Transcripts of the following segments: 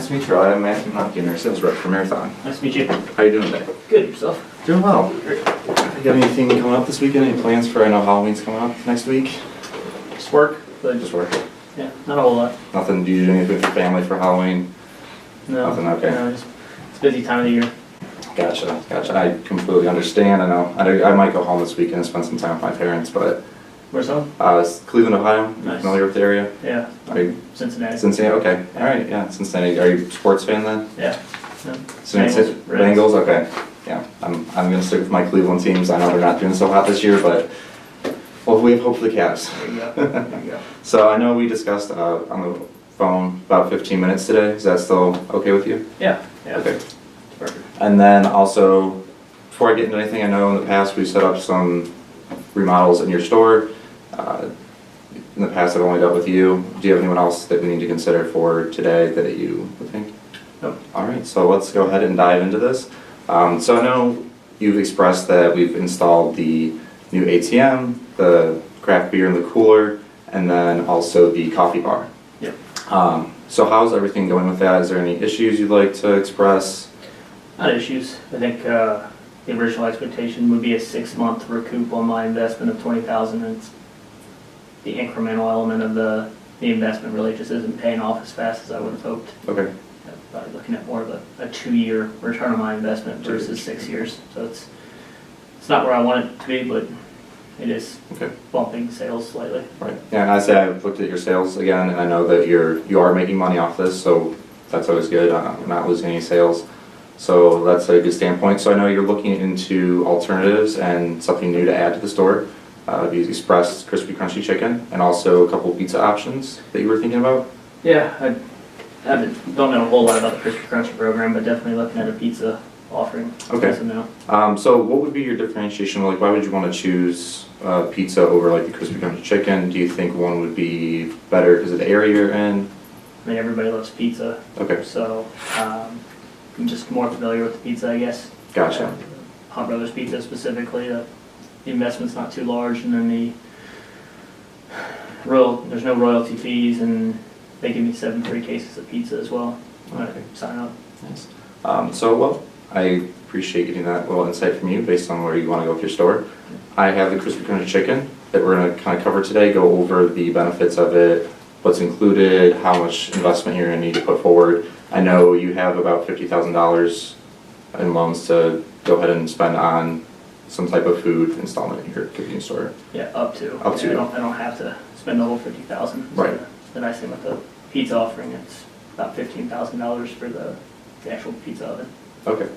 Nice to meet you. I'm MattManocchio, your sales rep for Marathon. Nice to meet you. How you doing today? Good, yourself? Doing well. Great. You got anything coming up this weekend? Any plans for, I know Halloween's coming up next week? Just work, but Just work. yeah, not a whole lot. Nothing, do you do anything with your family for Halloween? No. Nothing, okay. No, just, it's a busy time of the year. Gotcha. I completely understand. I know. I might go home this weekend and spend some time with my parents, but Where's home? it's Cleveland, Ohio. You Nice. familiar with the area? Yeah. Are you Cincinnati. Cincinnati? Okay. All right. Yeah, Cincinnati. Are you a sports fan then? Yeah. No. Bengals. Okay. Yeah. I'm gonna stick with my Cleveland teams. I know they're not doing so hot this year, but well, we have hope for the Cavs. There you go. There you go. So I know we discussed on the phone about 15 minutes today. Is that still okay with you? Yeah. Yeah. Okay. It's perfect. And then also, before I get into anything, I know in the past we set up some remodels in your store. In the past I've only dealt with you. Do you have anyone else that we need to consider for today that you would think? Nope. All right, so let's go ahead and dive into this. So I know you've expressed that we've installed the new ATM, the craft beer in the cooler, and then also the coffee bar. Yep. So how's everything going with that? Is there any issues you'd like to express? Not issues. I think the original expectation would be a 6-month recoup on my investment of $20,000, and it's the incremental element of the investment really just isn't paying off as fast as I would have hoped. Okay. Probably looking at more of a 2-year return on my investment versus 6 years. So it's not where I want it to be, but it is Okay. bumping sales slightly. Right. Yeah, and I say I've looked at your sales again, and I know that you are making money off this, so that's always good. You're not losing any sales, so that's a good standpoint. So I know you're looking into alternatives and something new to add to the store. You expressed crispy crunchy chicken and also a couple pizza options that you were thinking about. Yeah, don't know a whole lot about the Crispy Crunchy program, but definitely looking at a pizza offering. Okay. As of now. So what would be your differentiation? Like, why would you want to choose pizza over like the crispy crunchy chicken? Do you think one would be better because of the area you're in? I mean, everybody loves pizza. Okay. So I'm just more familiar with the pizza, I guess. Gotcha. Hot Brothers Pizza specifically. The investment's not too large, and then there's no royalty fees, and they give me 7 free cases of pizza as well when I sign up. Nice. Well, I appreciate getting that little insight from you based on where you want to go with your store. I have the crispy crunchy chicken that we're going to kind of cover today, go over the benefits of it, what's included, how much investment you're going to need to put forward. I know you have about $50,000 in loans to go ahead and spend on some type of food installment in your convenience store. Yeah, up to. Up to. I don't have to spend the whole $50,000. Right. The nice thing with the pizza offering, it's about $15,000 for the actual pizza oven. Okay.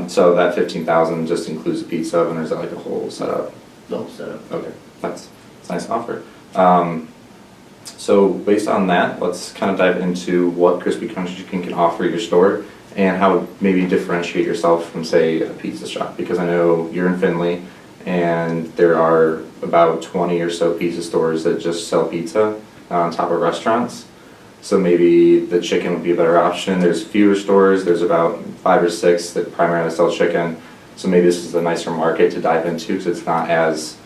So that $15,000 just includes the pizza oven, or is that like a whole setup? The whole setup. Okay, that's a nice offer. So based on that, let's kind of dive into what Crispy Crunchy Chicken can offer your store and how it maybe differentiate yourself from, say, a pizza shop. Because I know you're in Findlay, and there are about 20 or so pizza stores that just sell pizza on top of restaurants. So maybe the chicken would be a better option. There's fewer stores. There's about 5 or 6 that primarily sell chicken. So maybe this is a nicer market to dive into because it's not as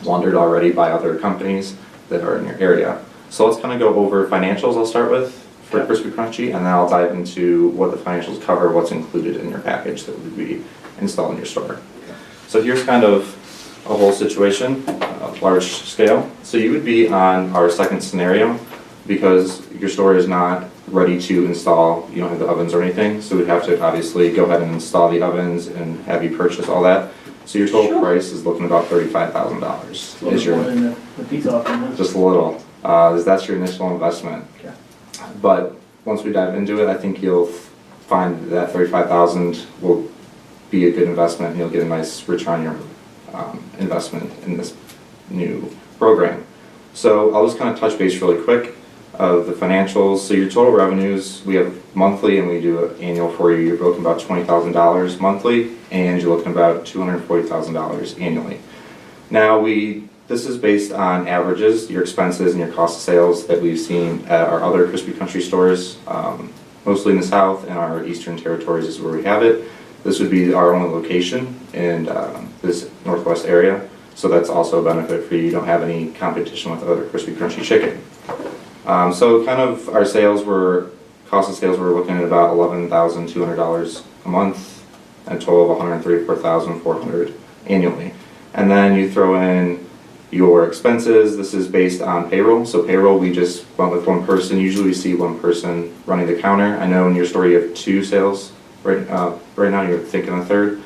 wandered already by other companies that are in your area. So let's kind of go over financials. I'll start with for Crispy Crunchy, and then I'll dive into what the financials cover, what's included in your package that would be installed in your store. So here's kind of a whole situation, large scale. So you would be on our second scenario because your store is not ready to install, you don't have the ovens or anything, so we'd have to obviously go ahead and install the ovens and have you purchase all that. So your total price is looking about $35,000. A little more than the pizza offering. Just a little. That's your initial investment. Okay. But once we dive into it, I think you'll find that $35,000 will be a good investment and you'll get a nice return on your investment in this new program. So I'll just kind of touch base really quick of the financials. So your total revenues, we have monthly and we do an annual for you. You're looking about $20,000 monthly and you're looking about $240,000 annually. Now this is based on averages, your expenses and your cost of sales that we've seen at our other Crispy Crunchy stores, mostly in the South and our Eastern territories is where we have it. This would be our only location in this Northwest area, so that's also a benefit for you. You don't have any competition with other Crispy Crunchy chicken. So kind of our cost of sales, we're looking at about $11,200 a month and a total of $134,400 annually. And then you throw in your expenses. This is based on payroll. So payroll, we just went with one person. Usually we see one person running the counter. I know in your store you have 2 sales. Right now you're thinking a third?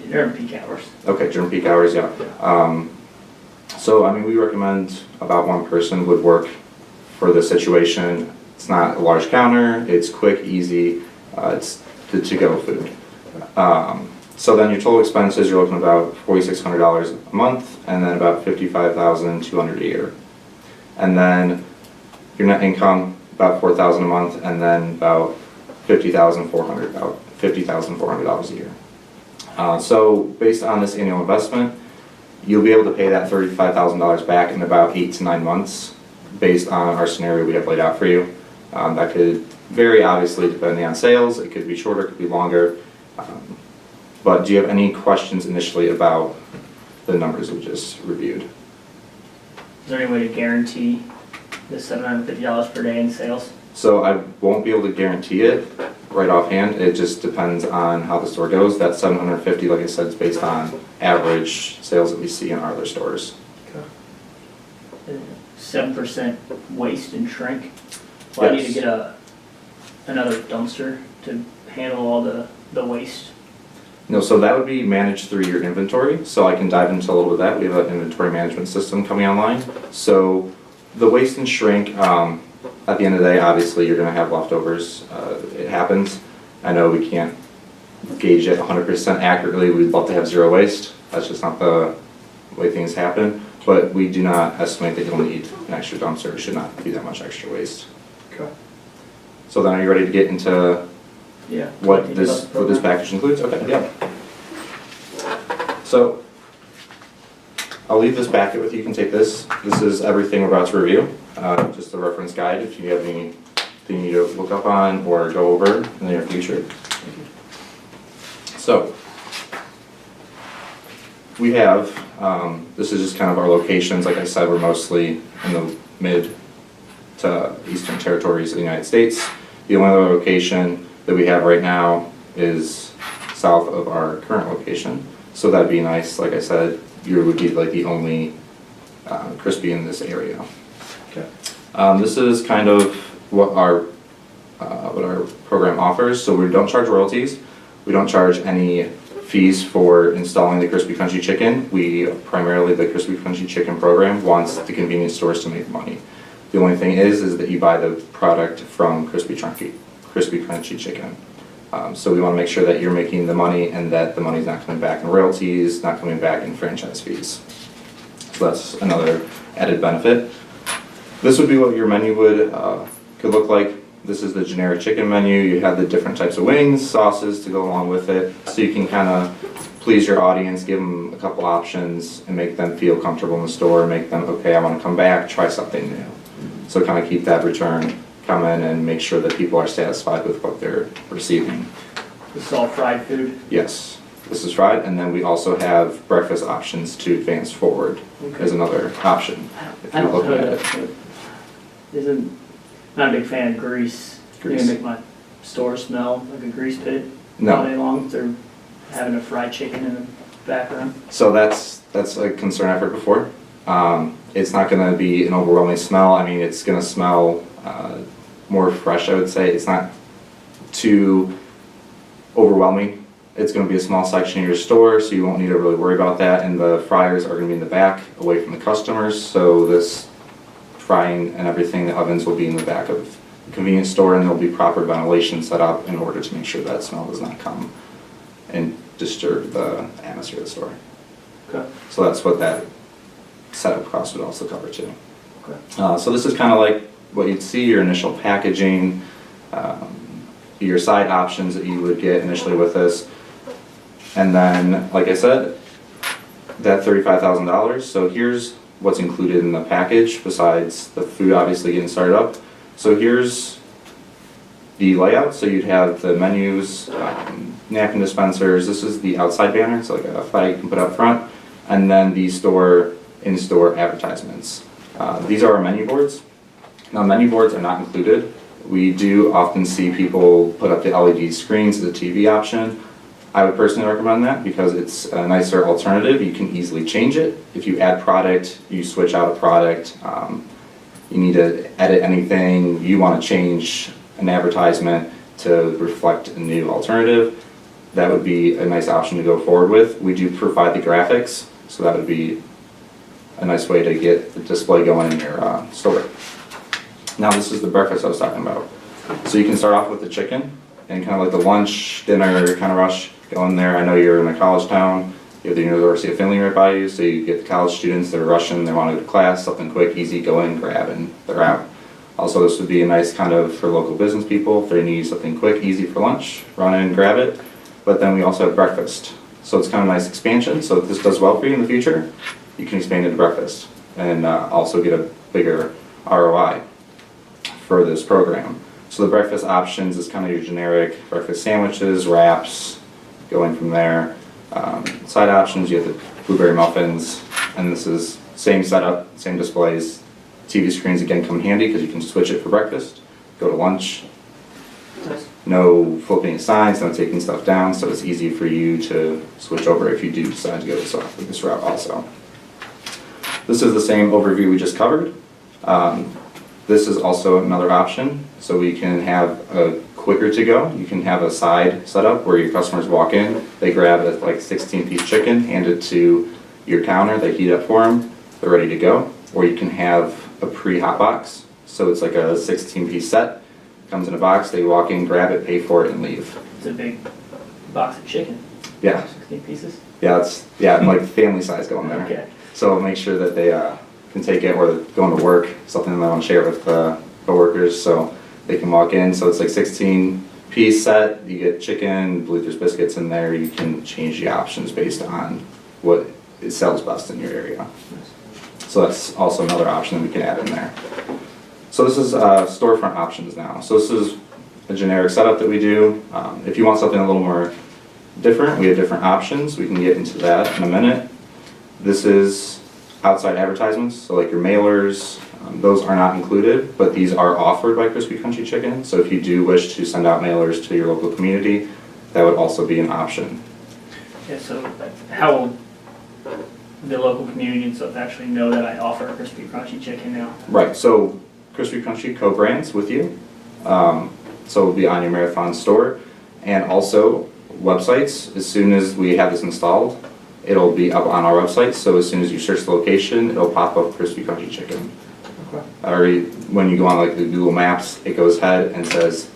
During peak hours. Okay, during peak hours, yeah. So, I mean, we recommend about one person would work for the situation. It's not a large counter, it's quick, easy, it's the to-go food. So then your total expenses, you're looking at about $4,600 a month, and then about $55,200 a year. And then your net income, about $4,000 a month, and then about $50,400 a year. So based on this annual investment, you'll be able to pay that $35,000 back in about 8 to 9 months based on our scenario we have laid out for you. That could vary obviously depending on sales. It could be shorter, it could be longer. But do you have any questions initially about the numbers we just reviewed? Is there any way to guarantee the $750 per day in sales? So I won't be able to guarantee it right offhand. It just depends on how the store goes. That $750, like I said, is based on average sales that we see in our other stores. Okay. 7% waste and shrink. Well, I need to get another dumpster to handle all the waste. No, so that would be managed through your inventory. So I can dive into a little bit of that. We have an inventory management system coming online. So the waste and shrink, at the end of the day, obviously you're going to have leftovers. It happens. I know we can't gauge it 100% accurately. We'd love to have zero waste. That's just not the way things happen. But we do not estimate that you'll need an extra dumpster. It should not be that much extra waste. Okay. So then are you ready to get into what this package includes? Okay, yeah. So I'll leave this packet with you. You can take this. This is everything we're about to review. Just a reference guide if you have anything you need to look up on or go over in the near future. So we have, this is just kind of our locations. Like I said, we're mostly in the mid to eastern territories of the United States. The only other location that we have right now is south of our current location. So that'd be nice. Like I said, you would be like the only crispy in this area. Okay. This is kind of what our program offers. So we don't charge royalties. We don't charge any fees for installing the Crispy Crunchy Chicken. Primarily the Crispy Crunchy Chicken program wants the convenience stores to make money. The only thing is that you buy the product from Crispy Crunchy Chicken. So we want to make sure that you're making the money and that the money's not coming back in royalties, not coming back in franchise fees. So that's another added benefit. This would be what your menu could look like. This is the generic chicken menu. You have the different types of wings, sauces to go along with it. So you can kind of please your audience, give them a couple options and make them feel comfortable in the store, make them, okay, I want to come back, try something new. So kind of keep that return come in and make sure that people are satisfied with what they're receiving. This is all fried food? Yes, this is fried, and then we also have breakfast options to advance forward as another option. If you're looking at it. Not a big fan of grease. You're gonna make my store smell like a grease pit No. all day long through having a fried chicken in the background. So that's a concern I've heard before. It's not going to be an overwhelming smell. I mean, it's going to smell more fresh, I would say. It's not too overwhelming. It's going to be a small section of your store, so you won't need to really worry about that. And the fryers are going to be in the back, away from the customers. So this frying and everything, the ovens will be in the back of the convenience store, and there'll be proper ventilation set up in order to make sure that smell does not come and disturb the atmosphere of the store. Okay. So that's what that setup cost would also cover too. Okay. So this is kind of like what you'd see, your initial packaging, your side options that you would get initially with this. And then, like I said, that $35,000. So here's what's included in the package besides the food obviously getting started up. So here's the layout. So you'd have the menus, napkin dispensers. This is the outside banner. It's like a flag you can put up front. And then the in-store advertisements. These are our menu boards. Now, menu boards are not included. We do often see people put up the LED screens as a TV option. I would personally recommend that because it's a nicer alternative. You can easily change it. If you add product, you switch out a product, you need to edit anything, you want to change an advertisement to reflect a new alternative, that would be a nice option to go forward with. We do provide the graphics, so that would be a nice way to get the display going in your store. Now this is the breakfast I was talking about. So you can start off with the chicken and kind of like the lunch, dinner kind of rush, go in there. I know you're in a college town, you have the University of Findlay right by you, so you get the college students that are rushing, they want to go to class, something quick, easy, go in, grab, and they're out. Also, this would be a nice kind of for local business people, if they need something quick, easy for lunch, run in, grab it. But then we also have breakfast. So it's kind of a nice expansion, so if this does well for you in the future, you can expand into breakfast and also get a bigger ROI for this program. So the breakfast options is kind of your generic breakfast sandwiches, wraps, going from there. Side options, you have the blueberry muffins, and this is same setup, same displays. TV screens again come in handy because you can switch it for breakfast, go to lunch. Nice. No flipping signs, no taking stuff down, so it's easy for you to switch over if you do decide to go this route also. This is the same overview we just covered. This is also another option, so we can have a quicker to go. You can have a side setup where your customers walk in, they grab a like 16-piece chicken, hand it to your counter, they heat up for them, they're ready to go. Or you can have a pre-hot box, so it's like a 16-piece set, comes in a box, they walk in, grab it, pay for it, and leave. It's a big box of chicken. Yeah. 16 pieces? Yeah, like family size going there. Okay. So make sure that they can take it, or they're going to work, something they want to share with coworkers, so they can walk in. So it's like 16-piece set, you get chicken, I believe there's biscuits in there, you can change the options based on what it sells best in your area. So that's also another option that we can add in there. So this is storefront options now. So this is a generic setup that we do. If you want something a little more different, we have different options. We can get into that in a minute. This is outside advertisements, so like your mailers, those are not included, but these are offered by Crispy Crunchy Chicken. So if you do wish to send out mailers to your local community, that would also be an option. Yeah, so how will the local community and stuff actually know that I offer a Crispy Crunchy Chicken now? Right, so Crispy Crunchy co-brands with you. So it'll be on your Marathon store, and also websites. As soon as we have this installed, it'll be up on our website. So as soon as you search the location, it'll pop up Crispy Crunchy Chicken. Okay. Already, when you go on like the Google Maps, it goes ahead and says,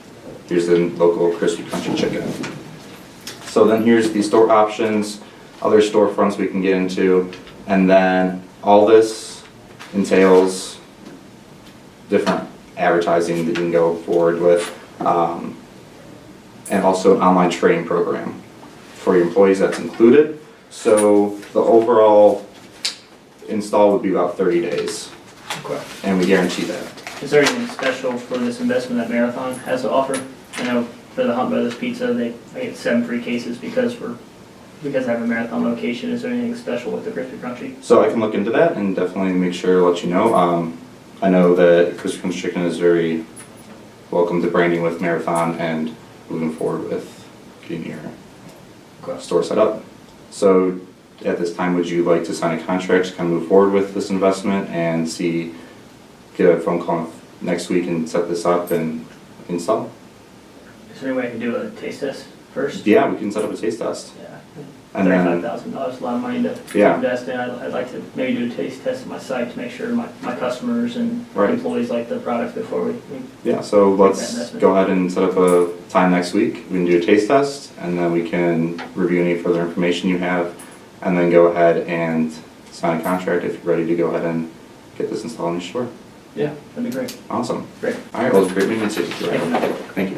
here's the local Crispy Crunchy Chicken. So then here's the store options, other storefronts we can get into, and then all this entails different advertising that you can go forward with, and also an online training program for your employees that's included. So the overall install would be about 30 days, Okay. and we guarantee that. Is there anything special for this investment that Marathon has to offer? I know for the Hunt Brothers Pizza, I get 7 free cases because I have a Marathon location. Is there anything special with the Crispy Crunchy? So I can look into that and definitely make sure to let you know. I know that Crispy Crunchy Chicken is very welcome to branding with Marathon and moving forward with getting your store set up. So at this time, would you like to sign a contract to kind of move forward with this investment and get a phone call next week and set this up and install? Is there any way I can do a taste test first? Yeah, we can set up a taste test. Yeah. And then, $35,000 is a lot of money to Yeah. invest in. I'd like to maybe do a taste test at my site to make sure my customers and Right. employees like the product before we yeah, so that let's investment. go ahead and set up a time next week. We can do a taste test, and then we can review any further information you have, and then go ahead and sign a contract if you're ready to go ahead and get this installed in your store. Yeah, that'd be great. Awesome. Great. All right, well, it's great meeting you. Thank you. Thank you.